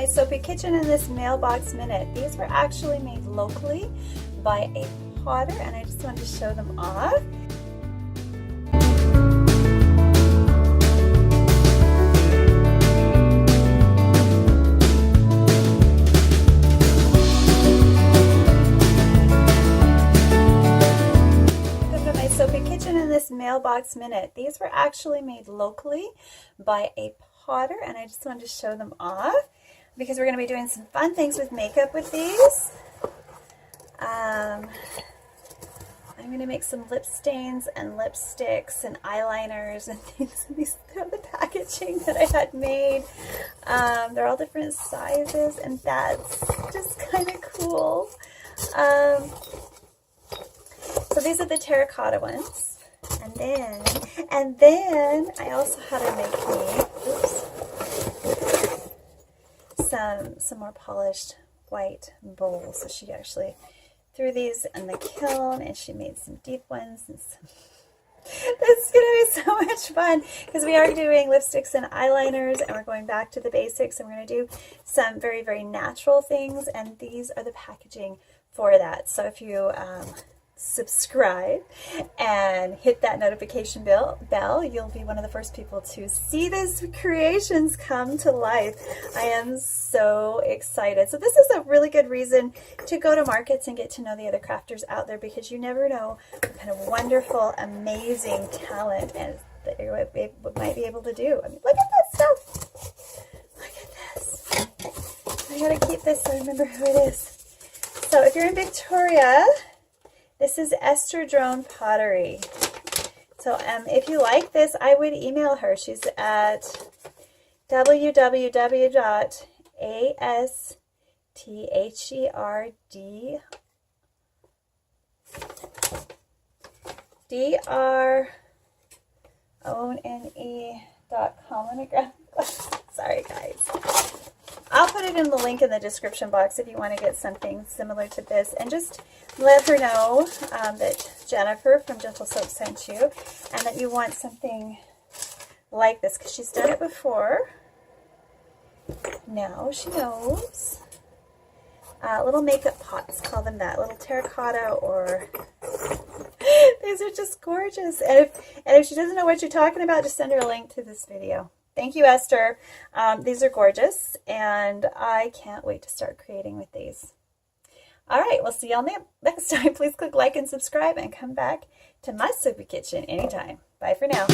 Soapy Kitchen and this Mailbox Minute. These were actually made locally by a potter, and I just wanted to show them off. Soapy Kitchen and this Mailbox Minute. These were actually made locally by a potter, and I just wanted to show them off because we're going to be doing some fun things with makeup with these. I'm going to make some lip stains and lipsticks and eyeliners and things. These are the packaging that I had made. They're all different sizes, and that's just kind of cool. So these are the terracotta ones, and then I also had her make me some more polished white bowls. So she actually threw these in the kiln, and she made some deep ones. And this is going to be so much fun because we are doing lipsticks and eyeliners, and we're going back to the basics, and we're going to do some very, very natural things, and these are the packaging for that. So if you subscribe and hit that notification bell, you'll be one of the first people to see these creations come to life. I am so excited. So this is a really good reason to go to markets and get to know the other crafters out there, because you never know what kind of wonderful, amazing talent and that you might be able to do. I mean, look at this stuff. Look at this. I gotta keep this so I remember who it is. So if you're in Victoria, this is Esther Drone Pottery. So if you like this, I would email her. She's at www.asterone.com. Let me grab, sorry guys. I'll put it in the link in the description box if you want to get something similar to this, and just let her know that Jennifer from Jentle Soaps sent you, and that you want something like this because she's done it before. Now she knows. Little makeup pots, call them that, little terracotta, or these are just gorgeous. And if she doesn't know what you're talking about, just send her a link to this video. Thank you, Esther. These are gorgeous, and I can't wait to start creating with these. All right, we'll see y'all next time. Please click like and subscribe, and come back to my Soapy Kitchen anytime. Bye for now.